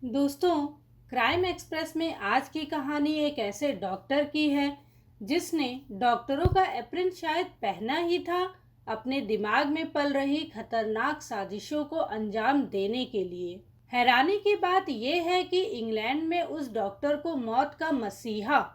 दोस्तों, crime express में आज की कहानी एक ऐसे डॉक्टर की है जिसने डॉक्टरों का एप्रन शायद पहना ही था अपने दिमाग में पल रही खतरनाक साजिशों को अंजाम देने के लिए। हैरानी की बात यह है कि इंग्लैंड में उस डॉक्टर को मौत का मसीहा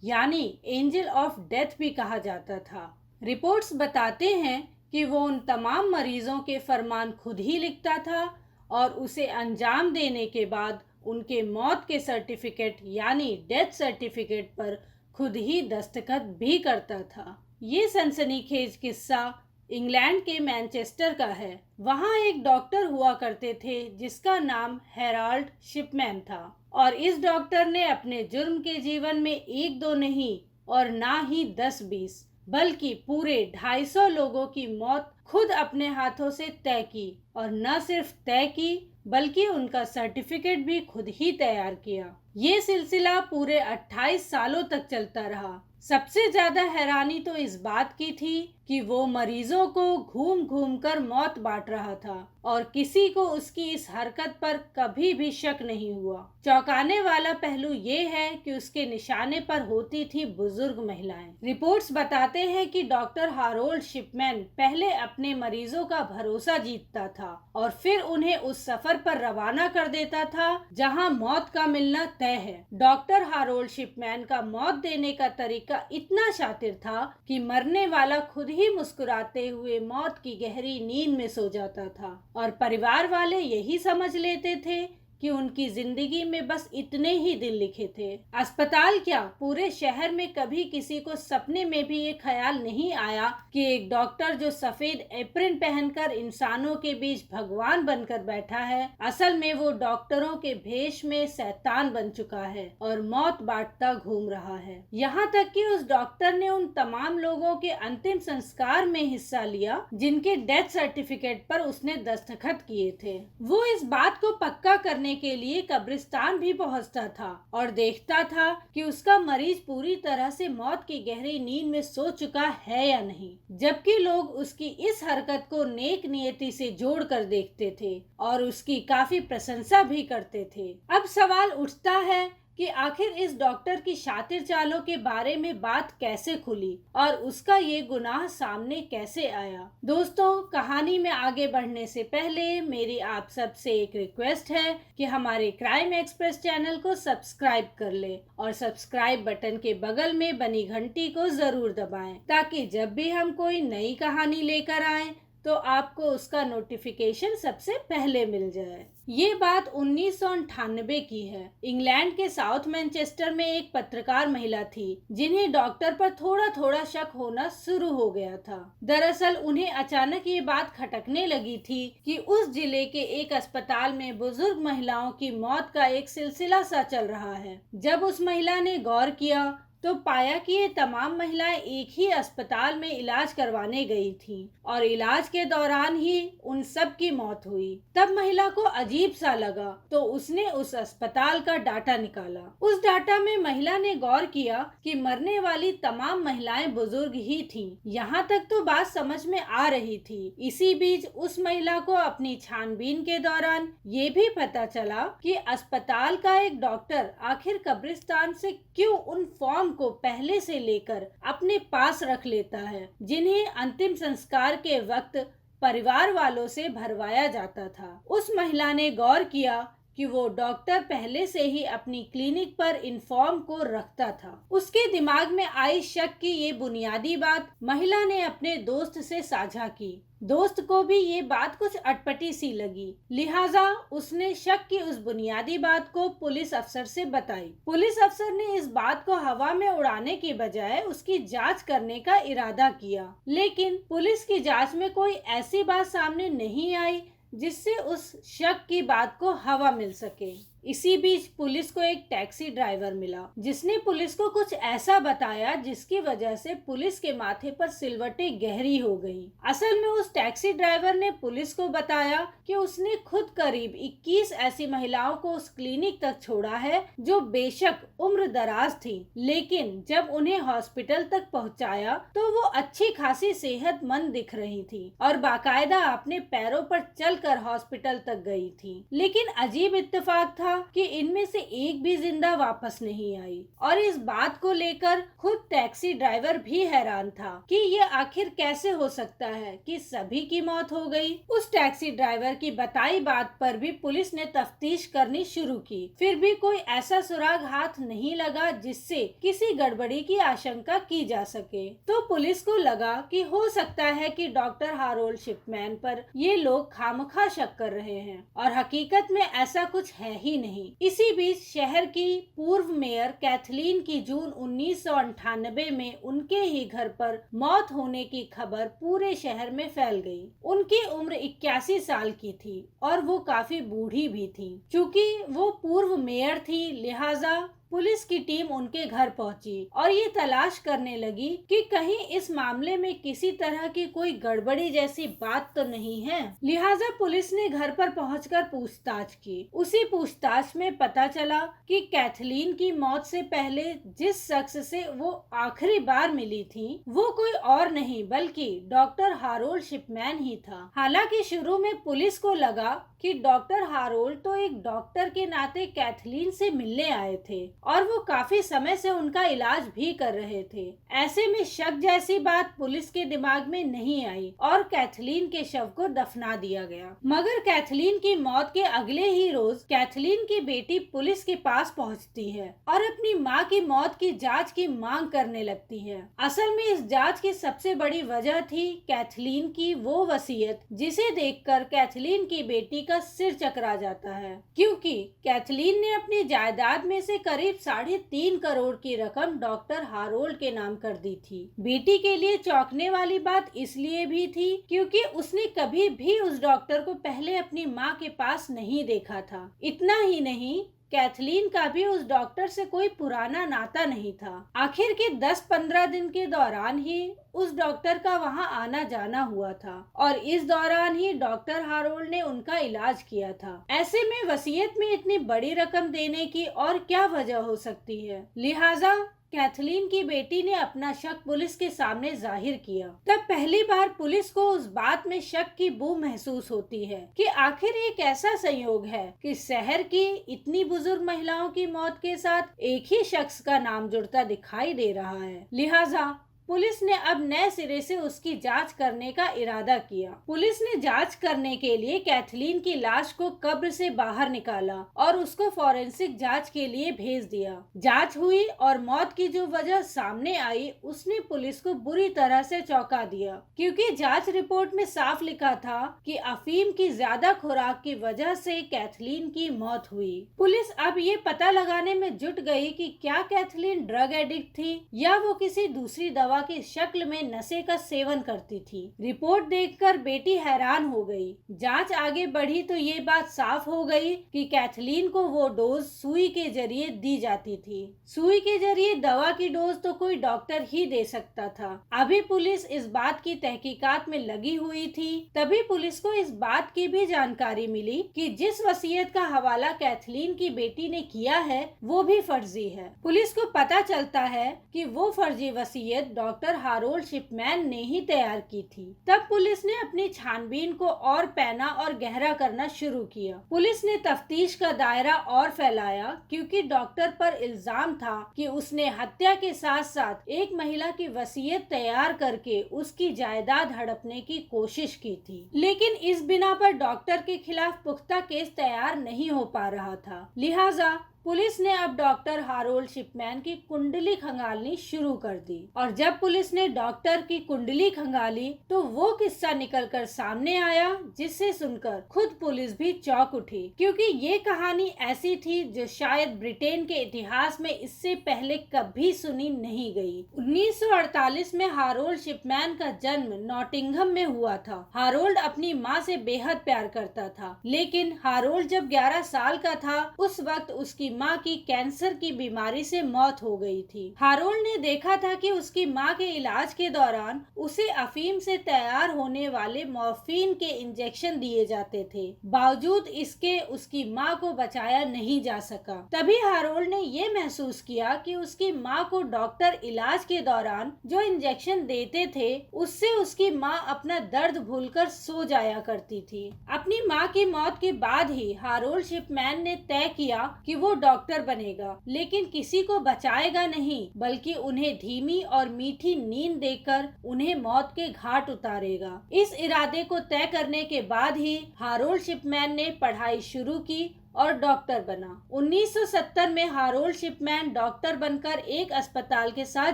यानी एंजल ऑफ डेथ भी कहा जाता था। रिपोर्ट्स बताते हैं कि वो उन तमाम मरीजों के फरमान खुद ही लिखता था और उसे अंजाम देने के बाद उनके मौत के सर्टिफिकेट यानी डेथ सर्टिफिकेट पर खुद ही दस्तखत भी करता था। ये सनसनीखेज किस्सा इंग्लैंड के मैनचेस्टर का है। वहाँ एक डॉक्टर हुआ करते थे जिसका नाम हेराल्ड शिपमैन था और इस डॉक्टर ने अपने जुर्म के जीवन में एक दो नहीं और ना ही 10-20 बल्कि पूरे 250 लोगों की मौत खुद अपने हाथों से तय की और न सिर्फ तय की बल्कि उनका सर्टिफिकेट भी खुद ही तैयार किया। ये सिलसिला पूरे 28 सालों तक चलता रहा। सबसे ज्यादा हैरानी तो इस बात की थी कि वो मरीजों को घूम घूम कर मौत बांट रहा था और किसी को उसकी इस हरकत पर कभी भी शक नहीं हुआ। चौंकाने वाला पहलू ये है कि उसके निशाने पर होती थी बुजुर्ग महिलाएं। रिपोर्ट्स बताते हैं कि डॉक्टर हारोल्ड शिपमैन पहले अपने मरीजों का भरोसा जीतता था और फिर उन्हें उस सफर पर रवाना कर देता था जहां मौत का मिलना तय है। डॉक्टर हारोल्ड शिपमैन का मौत देने का तरीका इतना शातिर था कि मरने वाला खुद ही मुस्कुराते हुए मौत की गहरी नींद में सो जाता था और परिवार वाले यही समझ लेते थे कि उनकी जिंदगी में बस इतने ही दिन लिखे थे। अस्पताल क्या, पूरे शहर में कभी किसी को सपने में भी ये ख्याल नहीं आया कि एक डॉक्टर जो सफेद एप्रन पहनकर इंसानों के बीच भगवान बनकर बैठा है, असल में वो डॉक्टरों के भेष में शैतान बन चुका है और मौत बांटता घूम रहा है। यहाँ तक कि उस डॉक्टर ने उन तमाम लोगों के अंतिम संस्कार में हिस्सा लिया जिनके डेथ सर्टिफिकेट पर उसने दस्तखत किए थे। वो इस बात को पक्का करने के लिए कब्रिस्तान भी पहुंचता था और देखता था कि उसका मरीज पूरी तरह से मौत की गहरी नींद में सो चुका है या नहीं, जबकि लोग उसकी इस हरकत को नेक नियति से जोड़कर देखते थे और उसकी काफी प्रशंसा भी करते थे। अब सवाल उठता है कि आखिर इस डॉक्टर की शातिर चालों के बारे में बात कैसे खुली और उसका ये गुनाह सामने कैसे आया। दोस्तों, कहानी में आगे बढ़ने से पहले मेरी आप सबसे एक रिक्वेस्ट है कि हमारे क्राइम एक्सप्रेस चैनल को सब्सक्राइब कर ले और सब्सक्राइब बटन के बगल में बनी घंटी को जरूर दबाएं ताकि जब भी हम कोई नई कहानी लेकर आए तो आपको उसका नोटिफिकेशन सबसे पहले मिल जाए। ये बात 1998 की है। इंग्लैंड के साउथ मैनचेस्टर में एक पत्रकार महिला थी जिन्हें डॉक्टर पर थोड़ा थोड़ा शक होना शुरू हो गया था। दरअसल उन्हें अचानक ये बात खटकने लगी थी कि उस जिले के एक अस्पताल में बुजुर्ग महिलाओं की मौत का एक सिलसिला सा चल रहा है। जब उस महिला ने गौर किया तो पाया कि ये तमाम महिलाएं एक ही अस्पताल में इलाज करवाने गई थीं और इलाज के दौरान ही उन सब की मौत हुई। तब महिला को अजीब सा लगा तो उसने उस अस्पताल का डाटा निकाला। उस डाटा में महिला ने गौर किया कि मरने वाली तमाम महिलाएं बुजुर्ग ही थीं। यहाँ तक तो बात समझ में आ रही थी। इसी बीच उस महिला को अपनी छानबीन के दौरान ये भी पता चला कि अस्पताल का एक डॉक्टर आखिर कब्रिस्तान से क्यों उन फॉर्म को पहले से लेकर अपने पास रख लेता है जिन्हें अंतिम संस्कार के वक्त परिवार वालों से भरवाया जाता था। उस महिला ने गौर किया कि वो डॉक्टर पहले से ही अपनी क्लिनिक पर इन फॉर्म को रखता था। उसके दिमाग में आई शक की ये बुनियादी बात महिला ने अपने दोस्त से साझा की। दोस्त को भी ये बात कुछ अटपटी सी लगी, लिहाजा उसने शक की उस बुनियादी बात को पुलिस अफसर से बताई। पुलिस अफसर ने इस बात को हवा में उड़ाने की बजाय उसकी जांच करने का इरादा किया, लेकिन पुलिस की जांच में कोई ऐसी बात सामने नहीं आई जिससे उस शक की बात को हवा मिल सके। इसी बीच पुलिस को एक टैक्सी ड्राइवर मिला जिसने पुलिस को कुछ ऐसा बताया जिसकी वजह से पुलिस के माथे पर सिलवटें गहरी हो गईं। असल में उस टैक्सी ड्राइवर ने पुलिस को बताया कि उसने खुद करीब 21 ऐसी महिलाओं को उस क्लिनिक तक छोड़ा है जो बेशक उम्र दराज थी, लेकिन जब उन्हें हॉस्पिटल तक पहुंचाया तो वो अच्छी खासी सेहतमंद दिख रही थी और बाकायदा अपने पैरों पर चलकर हॉस्पिटल तक गई थी। लेकिन अजीब इत्तेफाक था कि इनमें से एक भी जिंदा वापस नहीं आई और इस बात को लेकर खुद टैक्सी ड्राइवर भी हैरान था कि ये आखिर कैसे हो सकता है कि सभी की मौत हो गई। उस टैक्सी ड्राइवर की बताई बात पर भी पुलिस ने तफ्तीश करनी शुरू की, फिर भी कोई ऐसा सुराग हाथ नहीं लगा जिससे किसी गड़बड़ी की आशंका की जा सके। तो पुलिस को लगा कि हो सकता है कि डॉक्टर हारोल्ड शिपमैन पर ये लोग खामखा शक कर रहे हैं और हकीकत में ऐसा कुछ है ही नहीं। इसी बीच शहर की पूर्व मेयर कैथलीन की जून 1998 में उनके ही घर पर मौत होने की खबर पूरे शहर में फैल गई। उनकी उम्र 81 साल की थी और वो काफी बूढ़ी भी थी। चूंकि वो पूर्व मेयर थी, लिहाजा पुलिस की टीम उनके घर पहुंची और ये तलाश करने लगी कि कहीं इस मामले में किसी तरह की कोई गड़बड़ी जैसी बात तो नहीं है। लिहाजा पुलिस ने घर पर पहुंचकर पूछताछ की। उसी पूछताछ में पता चला कि कैथलीन की मौत से पहले जिस शख्स से वो आखिरी बार मिली थी वो कोई और नहीं बल्कि डॉक्टर हारोल्ड शिपमैन ही था। हालांकि शुरू में पुलिस को लगा कि डॉक्टर हारोल्ड तो एक डॉक्टर के नाते कैथलीन से मिलने आए थे और वो काफी समय से उनका इलाज भी कर रहे थे। ऐसे में शक जैसी बात पुलिस के दिमाग में नहीं आई और कैथलीन के शव को दफना दिया गया। मगर कैथलीन की मौत के अगले ही रोज कैथलीन की बेटी पुलिस के पास पहुंचती है और अपनी मां की मौत की जांच की मांग करने लगती है। असल में इस जांच की सबसे बड़ी वजह थी कैथलीन की वो वसीयत जिसे देखकर कैथलीन की बेटी का सिर चकरा जाता है, क्योंकि कैथलीन ने अपनी जायदाद में से करीब 3.5 करोड़ की रकम डॉक्टर हारोल्ड के नाम कर दी थी। बेटी के लिए चौंकने वाली बात इसलिए भी थी क्योंकि उसने कभी भी उस डॉक्टर को पहले अपनी मां के पास नहीं देखा था। इतना ही नहीं, कैथलीन का भी उस डॉक्टर से कोई पुराना नाता नहीं था। आखिर के 10-15 दिन के दौरान ही उस डॉक्टर का वहां आना जाना हुआ था और इस दौरान ही डॉक्टर हारोल्ड ने उनका इलाज किया था। ऐसे में वसीयत में इतनी बड़ी रकम देने की और क्या वजह हो सकती है। लिहाजा कैथलीन की बेटी ने अपना शक पुलिस के सामने जाहिर किया। तब पहली बार पुलिस को उस बात में शक की बू महसूस होती है कि आखिर ये कैसा संयोग है कि शहर की इतनी बुजुर्ग महिलाओं की मौत के साथ एक ही शख्स का नाम जुड़ता दिखाई दे रहा है। लिहाजा पुलिस ने अब नए सिरे से उसकी जांच करने का इरादा किया। पुलिस ने जांच करने के लिए कैथलीन की लाश को कब्र से बाहर निकाला और उसको फॉरेंसिक जांच के लिए भेज दिया। जांच हुई और मौत की जो वजह सामने आई उसने पुलिस को बुरी तरह से चौंका दिया, क्योंकि जांच रिपोर्ट में साफ लिखा था कि अफीम की ज्यादा खुराक की वजह से कैथलीन की मौत हुई। पुलिस अब ये पता लगाने में जुट गई कि क्या कैथलीन ड्रग एडिक्ट थी या वो किसी दूसरी दवा की शक्ल में नशे का सेवन करती थी। रिपोर्ट देखकर बेटी हैरान हो गई। जांच आगे बढ़ी तो ये बात साफ हो गई कि कैथलीन को वो डोज सुई के जरिए दी जाती थी। सुई के जरिए दवा की डोज तो कोई डॉक्टर ही दे सकता था। अभी पुलिस इस बात की तहकीकात में लगी हुई थी। तभी पुलिस को इस बात की भी जानकारी मिली कि जिस वसीयत का हवाला कैथलीन की बेटी ने किया है वो भी फर्जी है। पुलिस को पता चलता है कि वो फर्जी वसीयत डॉक्टर हारोल्ड शिपमैन ने ही तैयार की थी। तब पुलिस ने अपनी छानबीन को और पैना और गहरा करना शुरू किया। पुलिस ने तफ्तीश का दायरा और फैलाया क्योंकि डॉक्टर पर इल्जाम था कि उसने हत्या के साथ साथ एक महिला की वसीयत तैयार करके उसकी जायदाद हड़पने की कोशिश की थी। लेकिन इस बिना पर डॉक्टर के खिलाफ पुख्ता केस तैयार नहीं हो पा रहा था। लिहाजा पुलिस ने अब डॉक्टर हारोल्ड शिपमैन की कुंडली खंगालनी शुरू कर दी और जब पुलिस ने डॉक्टर की कुंडली खंगाली तो वो किस्सा निकलकर सामने आया जिसे सुनकर खुद पुलिस भी चौंक उठी, क्योंकि ये कहानी ऐसी थी जो शायद ब्रिटेन के इतिहास में इससे पहले कभी सुनी नहीं गई। 1948 में हारोल्ड शिपमैन का जन्म नॉटिंघम में हुआ था। हारोल्ड अपनी माँ से बेहद प्यार करता था, लेकिन हारोल्ड जब 11 साल का था उस वक्त उसकी उसकी माँ की कैंसर की बीमारी से मौत हो गई थी। हारोल्ड ने देखा था कि उसकी माँ के इलाज के दौरान उसे अफीम से तैयार होने वाले मॉर्फिन के इंजेक्शन दिए जाते थे। बावजूद इसके उसकी माँ को बचाया नहीं जा सका। तभी हारोल्ड ने ये महसूस किया कि उसकी माँ को डॉक्टर इलाज के दौरान जो इंजेक्शन देते थे उससे उसकी माँ अपना दर्द भूलकर सो जाया करती थी। अपनी माँ की मौत के बाद ही हारोल्ड शिपमैन ने तय किया कि वो डॉक्टर बनेगा, लेकिन किसी को बचाएगा नहीं, बल्कि उन्हें धीमी और मीठी नींद देकर उन्हें मौत के घाट उतारेगा। इस इरादे को तय करने के बाद ही हारोल्ड शिपमैन ने पढ़ाई शुरू की और डॉक्टर बना। 1970 में हारोल्ड शिपमैन डॉक्टर बनकर एक अस्पताल के साथ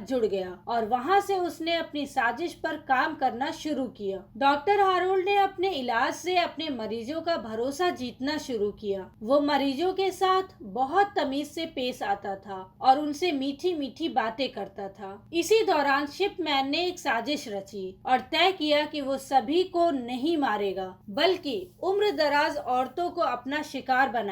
जुड़ गया और वहां से उसने अपनी साजिश पर काम करना शुरू किया। डॉक्टर हारोल्ड ने अपने इलाज से अपने मरीजों का भरोसा जीतना शुरू किया। वो मरीजों के साथ बहुत तमीज से पेश आता था और उनसे मीठी मीठी बातें करता था। इसी दौरान शिपमैन ने एक साजिश रची और तय किया कि वो सभी को नहीं मारेगा, बल्कि उम्र दराज औरतों को अपना शिकार बनाएगा,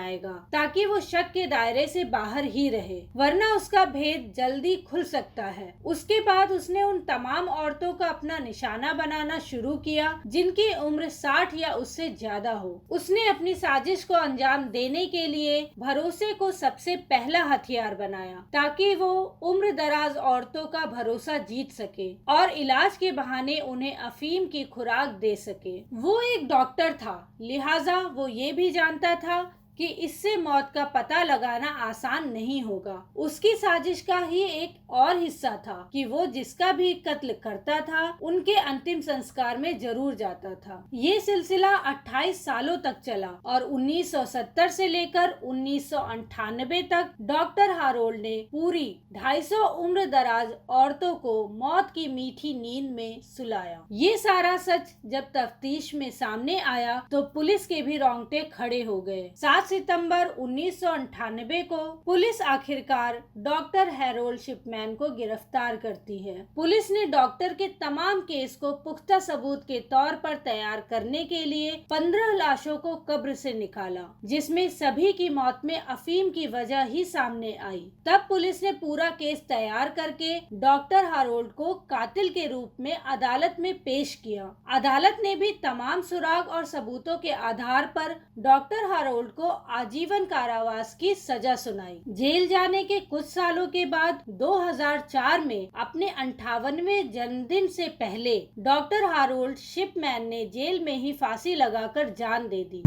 ताकि वो शक के दायरे से बाहर ही रहे, वरना उसका भेद जल्दी खुल सकता है। उसके बाद उसने उन तमाम औरतों का अपना निशाना बनाना शुरू किया जिनकी उम्र 60 या उससे ज्यादा हो। उसने अपनी साजिश को अंजाम देने के लिए भरोसे को सबसे पहला हथियार बनाया, ताकि वो उम्र दराज औरतों का भरोसा जीत सके और इलाज के बहाने उन्हें अफीम की खुराक दे सके। वो एक डॉक्टर था, लिहाजा वो ये भी जानता था कि इससे मौत का पता लगाना आसान नहीं होगा। उसकी साजिश का ही एक और हिस्सा था कि वो जिसका भी कत्ल करता था उनके अंतिम संस्कार में जरूर जाता था। ये सिलसिला 28 सालों तक चला और 1970 से लेकर 1998 तक डॉक्टर हारोल्ड ने पूरी 250 उम्र दराज औरतों को मौत की मीठी नींद में सुलाया। ये सारा सच जब तफ्तीश में सामने आया तो पुलिस के भी रोंगटे खड़े हो गए। 7 सितंबर 1998 को पुलिस आखिरकार डॉक्टर हैरोल्ड शिपमैन को गिरफ्तार करती है। पुलिस ने डॉक्टर के तमाम केस को पुख्ता सबूत के तौर पर तैयार करने के लिए 15 लाशों को कब्र से निकाला, जिसमें सभी की मौत में अफीम की वजह ही सामने आई। तब पुलिस ने पूरा केस तैयार करके डॉक्टर हैरोल्ड को कातिल के रूप में अदालत में पेश किया। अदालत ने भी तमाम सुराग और सबूतों के आधार पर डॉक्टर हैरोल्ड को आजीवन कारावास की सजा सुनाई। जेल जाने के कुछ सालों के बाद 2004 में अपने 58वें जन्मदिन से पहले डॉक्टर हैरोल्ड शिपमैन ने जेल में ही फांसी लगाकर जान दे दी।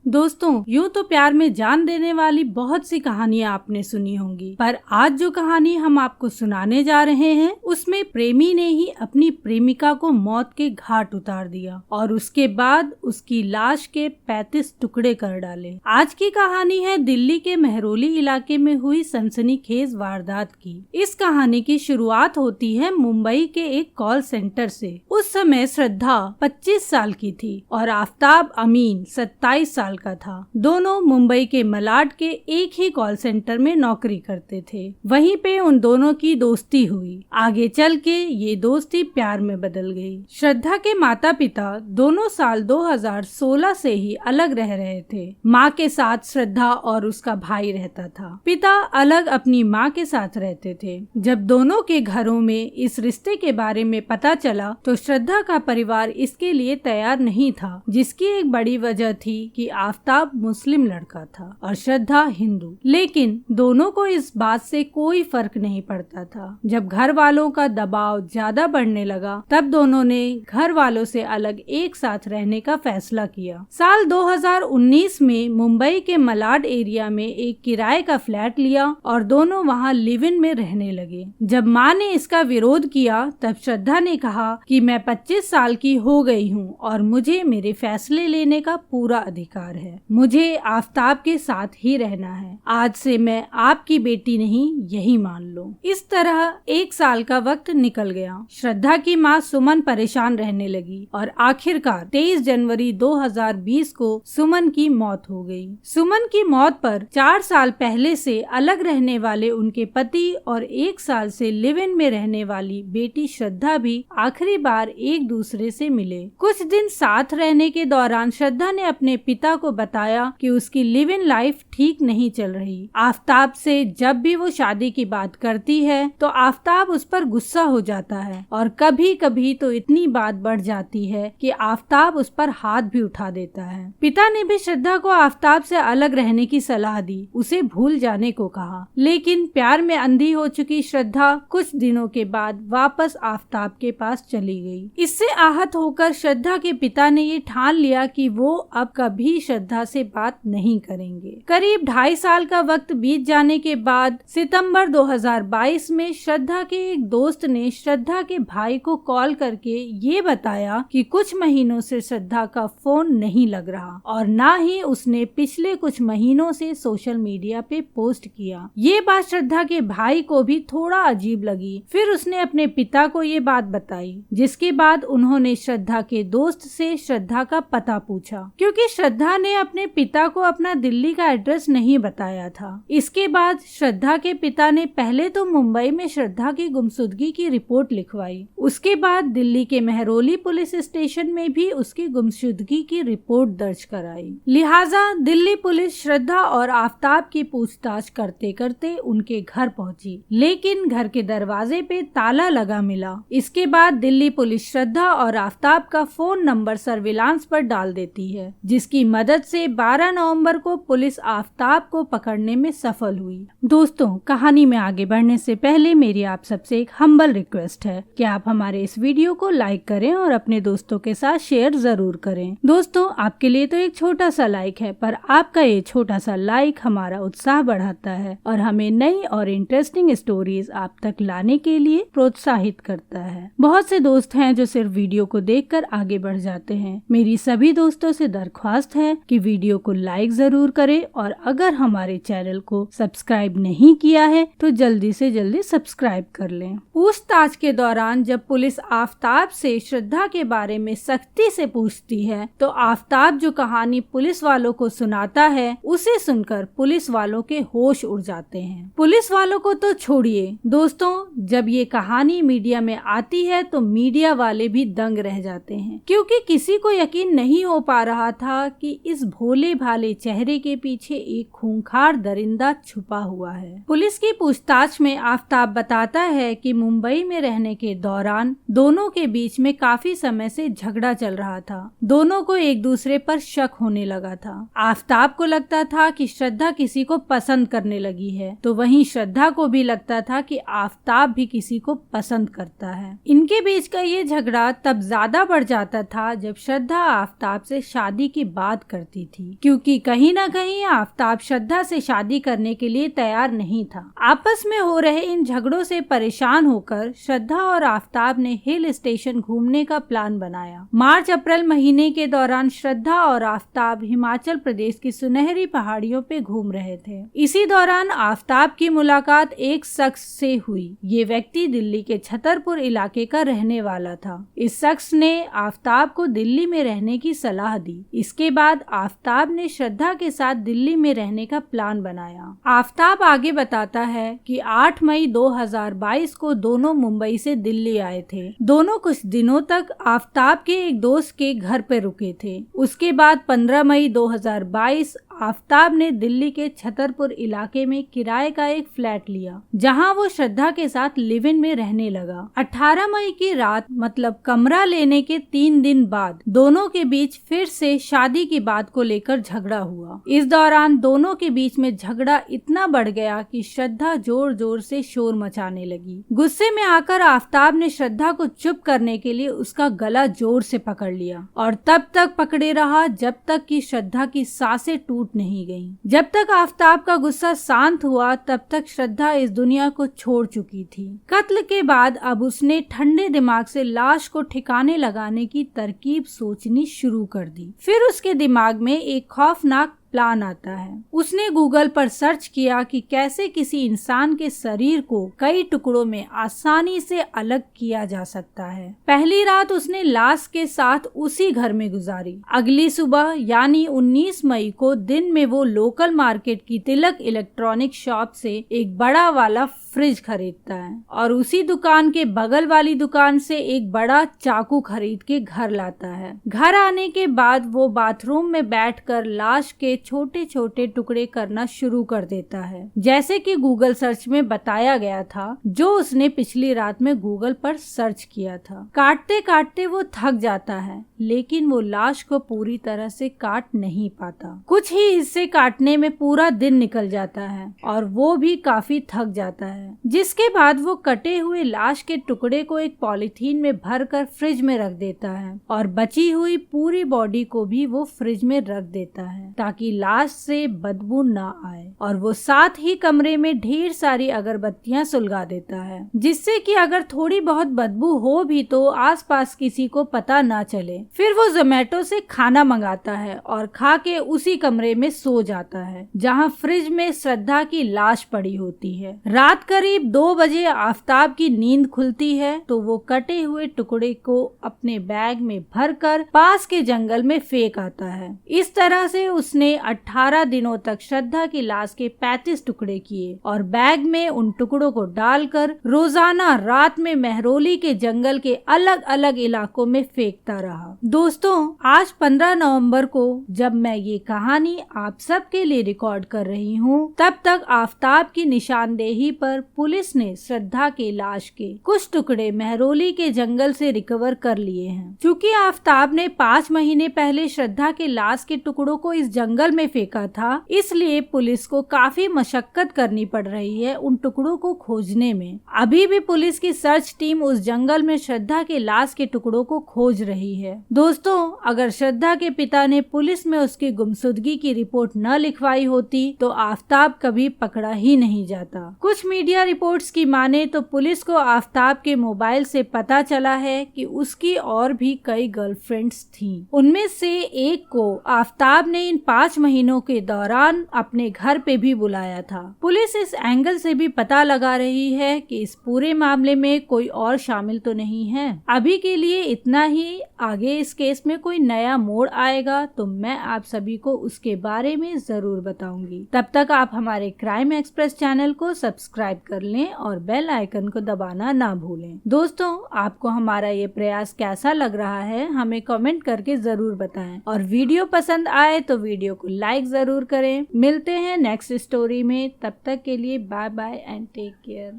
दोस्तों, यूं तो प्यार में जान देने वाली बहुत सी कहानियां आपने सुनी होंगी, पर आज जो कहानी हम आपको सुनाने जा रहे हैं उसमें प्रेमी ने ही अपनी प्रेमिका को मौत के घाट उतार दिया और उसके बाद उसकी लाश के 35 टुकड़े कर डाले। आज की कहानी है दिल्ली के मेहरौली इलाके में हुई सनसनीखेज वारदात की। इस कहानी की शुरुआत होती है मुंबई के एक कॉल सेंटर से। उस समय श्रद्धा 25 साल की थी और आफ्ताब अमीन 27 साल का था। दोनों मुंबई के मलाड के एक ही कॉल सेंटर में नौकरी करते थे। वहीं पे उन दोनों की दोस्ती हुई। आगे चल के ये दोस्ती प्यार में बदल गई। श्रद्धा के माता पिता दोनों साल 2016 से ही अलग रह रहे थे। माँ के साथ श्रद्धा और उसका भाई रहता था। पिता अलग अपनी माँ के साथ रहते थे। जब दोनों के घरों में इस रिश्ते के बारे में पता चला तो श्रद्धा का परिवार इसके लिए तैयार नहीं था, जिसकी एक बड़ी वजह थी कि आफ्ताब मुस्लिम लड़का था और श्रद्धा हिंदू। लेकिन दोनों को इस बात से कोई फर्क नहीं पड़ता था। जब घर वालों का दबाव ज्यादा बढ़ने लगा तब दोनों ने घर वालों से अलग एक साथ रहने का फैसला किया। साल 2019 में मुंबई के मलाड एरिया में एक किराए का फ्लैट लिया और दोनों वहां लिव इन में रहने लगे। जब माँ ने इसका विरोध किया तब श्रद्धा ने कहा कि मैं 25 साल की हो गई हूँ और मुझे मेरे फैसले लेने का पूरा अधिकार प्यार है, मुझे आफताब के साथ ही रहना है, आज से मैं आपकी बेटी नहीं यही मान लो। इस तरह 1 साल का वक्त निकल गया। श्रद्धा की माँ सुमन परेशान रहने लगी और आखिरकार 23 जनवरी 2020 को सुमन की मौत हो गई। सुमन की मौत पर 4 साल पहले से अलग रहने वाले उनके पति और 1 साल से लिव इन में रहने वाली बेटी श्रद्धा भी आखिरी बार एक दूसरे से मिले। कुछ दिन साथ रहने के दौरान श्रद्धा ने अपने पिता को बताया कि उसकी लिव इन लाइफ ठीक नहीं चल रही। आफताब से जब भी वो शादी की बात करती है तो आफताब उस पर गुस्सा हो जाता है और कभी कभी तो इतनी बात बढ़ जाती है कि आफताब उस पर हाथ भी उठा देता है। पिता ने भी श्रद्धा को आफताब से अलग रहने की सलाह दी, उसे भूल जाने को कहा, लेकिन प्यार में अंधी हो चुकी श्रद्धा कुछ दिनों के बाद वापस आफताब के पास चली गई। इससे आहत होकर श्रद्धा के पिता ने ये ठान लिया कि वो अब कभी श्रद्धा से बात नहीं करेंगे। करीब 2.5 साल का वक्त बीत जाने के बाद सितंबर 2022 में श्रद्धा के एक दोस्त ने श्रद्धा के भाई को कॉल करके ये बताया कि कुछ महीनों से श्रद्धा का फोन नहीं लग रहा और ना ही उसने पिछले कुछ महीनों से सोशल मीडिया पे पोस्ट किया। ये बात श्रद्धा के भाई को भी थोड़ा अजीब लगी। फिर उसने अपने पिता को ये बात बताई, जिसके बाद उन्होंने श्रद्धा के दोस्त से श्रद्धा का पता पूछा, क्योंकि श्रद्धा ने अपने पिता को अपना दिल्ली का एड्रेस नहीं बताया था। इसके बाद श्रद्धा के पिता ने पहले तो मुंबई में श्रद्धा की गुमशुदगी की रिपोर्ट लिखवाई, उसके बाद दिल्ली के मेहरौली पुलिस स्टेशन में भी उसकी गुमशुदगी की रिपोर्ट दर्ज कराई। लिहाजा दिल्ली पुलिस श्रद्धा और आफताब की पूछताछ करते करते उनके घर पहुंची, लेकिन घर के दरवाजे पे ताला लगा मिला। इसके बाद दिल्ली पुलिस श्रद्धा और आफताब का फोन नंबर सर्विलांस पर डाल देती है, जिसकी मदद से 12 नवंबर को पुलिस आफताब को पकड़ने में सफल हुई। दोस्तों, कहानी में आगे बढ़ने से पहले मेरी आप सबसे एक हम्बल रिक्वेस्ट है कि आप हमारे इस वीडियो को लाइक करें और अपने दोस्तों के साथ शेयर जरूर करें। दोस्तों, आपके लिए तो एक छोटा सा लाइक है, पर आपका ये छोटा सा लाइक हमारा उत्साह बढ़ाता है और हमें नई और इंटरेस्टिंग स्टोरीज आप तक लाने के लिए प्रोत्साहित करता है। बहुत से दोस्त हैं जो सिर्फ वीडियो को देखकर आगे बढ़ जाते हैं। मेरी सभी दोस्तों से दरख्वास्त है कि वीडियो को लाइक जरूर करें और अगर हमारे चैनल को सब्सक्राइब नहीं किया है तो जल्दी से जल्दी सब्सक्राइब कर लें। पूछताछ के दौरान जब पुलिस आफताब से श्रद्धा के बारे में सख्ती से पूछती है तो आफताब जो कहानी पुलिस वालों को सुनाता है उसे सुनकर पुलिस वालों के होश उड़ जाते हैं। पुलिस वालों को तो छोड़िए दोस्तों, जब ये कहानी मीडिया में आती है तो मीडिया वाले भी दंग रह जाते हैं, क्योंकि किसी को यकीन नहीं हो पा रहा था कि इस भोले भाले चेहरे के पीछे एक खूंखार दरिंदा छुपा हुआ है। पुलिस की पूछताछ में आफताब बताता है कि मुंबई में रहने के दौरान दोनों के बीच में काफी समय से झगड़ा चल रहा था। दोनों को एक दूसरे पर शक होने लगा था। आफताब को लगता था कि श्रद्धा किसी को पसंद करने लगी है, तो वहीं श्रद्धा को भी लगता था कि आफताब भी किसी को पसंद करता है। इनके बीच का ये झगड़ा तब ज्यादा बढ़ जाता था जब श्रद्धा आफताब से शादी की बात करती थी, क्योंकि कहीं ना कहीं आफताब श्रद्धा से शादी करने के लिए तैयार नहीं था। आपस में हो रहे इन झगड़ों से परेशान होकर श्रद्धा और आफताब ने हिल स्टेशन घूमने का प्लान बनाया। मार्च अप्रैल महीने के दौरान श्रद्धा और आफताब हिमाचल प्रदेश की सुनहरी पहाड़ियों पे घूम रहे थे। इसी दौरान आफताब की मुलाकात एक शख्स से हुई। ये व्यक्ति दिल्ली के छतरपुर इलाके का रहने वाला था। इस शख्स ने आफताब को दिल्ली में रहने की सलाह दी। इसके बाद आफताब ने श्रद्धा के साथ दिल्ली में रहने का प्लान बनाया। आफताब आगे बताता है कि 8 मई 2022 को दोनों मुंबई से दिल्ली आए थे। दोनों कुछ दिनों तक आफताब के एक दोस्त के घर पे रुके थे। उसके बाद 15 मई 2022 आफताब ने दिल्ली के छतरपुर इलाके में किराए का एक फ्लैट लिया, जहां वो श्रद्धा के साथ लिव इन में रहने लगा। 18 मई की रात मतलब कमरा लेने के 3 दिन बाद दोनों के बीच फिर से शादी की बात को लेकर झगड़ा हुआ। इस दौरान दोनों के बीच में झगड़ा इतना बढ़ गया कि श्रद्धा जोर जोर से शोर मचाने लगी। गुस्से में आकर आफताब ने श्रद्धा को चुप करने के लिए उसका गला जोर से पकड़ लिया और तब तक पकड़े रहा जब तक कि श्रद्धा की सांसें टूट टूट नहीं गईं। जब तक आफताब का गुस्सा शांत हुआ तब तक श्रद्धा इस दुनिया को छोड़ चुकी थी। कत्ल के बाद अब उसने ठंडे दिमाग से लाश को ठिकाने लगाने की तरकीब सोचनी शुरू कर दी। फिर उसके दिमाग में एक खौफनाक प्लान आता है। उसने गूगल पर सर्च किया कि कैसे किसी इंसान के शरीर को कई टुकड़ों में आसानी से अलग किया जा सकता है। पहली रात उसने लाश के साथ उसी घर में गुजारी। अगली सुबह यानी 19 मई को दिन में वो लोकल मार्केट की तिलक इलेक्ट्रॉनिक शॉप से एक बड़ा वाला फ्रिज खरीदता है और उसी दुकान के बगल वाली दुकान से एक बड़ा चाकू खरीद के घर लाता है। घर आने के बाद वो बाथरूम में बैठकर लाश के छोटे छोटे टुकड़े करना शुरू कर देता है, जैसे कि गूगल सर्च में बताया गया था, जो उसने पिछली रात में गूगल पर सर्च किया था। काटते काटते वो थक जाता है, लेकिन वो लाश को पूरी तरह से काट नहीं पाता। कुछ ही हिस्से काटने में पूरा दिन निकल जाता है और वो भी काफी थक जाता है, जिसके बाद वो कटे हुए लाश के टुकड़े को एक पॉलीथीन में भरकर फ्रिज में रख देता है और बची हुई पूरी बॉडी को भी वो फ्रिज में रख देता है ताकि लाश से बदबू ना आए। और वो साथ ही कमरे में ढेर सारी अगरबत्तियां सुलगा देता है, जिससे कि अगर थोड़ी बहुत बदबू हो भी तो आसपास किसी को पता ना चले। फिर वो जोमेटो से खाना मंगाता है और खा के उसी कमरे में सो जाता है जहाँ फ्रिज में श्रद्धा की लाश पड़ी होती है। रात करीब 2 बजे आफताब की नींद खुलती है तो वो कटे हुए टुकड़े को अपने बैग में भरकर पास के जंगल में फेंक आता है। इस तरह से उसने 18 दिनों तक श्रद्धा की लाश के 35 टुकड़े किए और बैग में उन टुकड़ों को डालकर रोजाना रात में मेहरौली के जंगल के अलग अलग इलाकों में फेंकता रहा। दोस्तों, आज 15 नवंबर को जब मैं ये कहानी आप सबके लिए रिकॉर्ड कर रही हूँ, तब तक आफताब की निशानदेही पर पुलिस ने श्रद्धा के लाश के कुछ टुकड़े मेहरौली के जंगल से रिकवर कर लिए हैं। क्योंकि आफताब ने 5 महीने पहले श्रद्धा के लाश के टुकड़ों को इस जंगल में फेंका था, इसलिए पुलिस को काफी मशक्कत करनी पड़ रही है उन टुकड़ों को खोजने में। अभी भी पुलिस की सर्च टीम उस जंगल में श्रद्धा के लाश के टुकड़ों को खोज रही है। दोस्तों, अगर श्रद्धा के पिता ने पुलिस में उसकी गुमशुदगी की रिपोर्ट न लिखवाई होती तो आफताब कभी पकड़ा ही नहीं जाता। कुछ मीडिया रिपोर्ट्स की माने तो पुलिस को आफताब के मोबाइल से पता चला है कि उसकी और भी कई गर्लफ्रेंड्स थीं। उनमें से एक को आफताब ने इन 5 महीनों के दौरान अपने घर पे भी बुलाया था। पुलिस इस एंगल से भी पता लगा रही है कि इस पूरे मामले में कोई और शामिल तो नहीं है। अभी के लिए इतना ही। आगे इस केस में कोई नया मोड़ आएगा तो मैं आप सभी को उसके बारे में जरूर बताऊंगी। तब तक आप हमारे क्राइम एक्सप्रेस चैनल को सब्सक्राइब कर लें और बेल आइकन को दबाना ना भूलें। दोस्तों, आपको हमारा ये प्रयास कैसा लग रहा है हमें कमेंट करके जरूर बताएं और वीडियो पसंद आए तो वीडियो को लाइक जरूर करें। मिलते हैं नेक्स्ट स्टोरी में, तब तक के लिए bye bye and take care.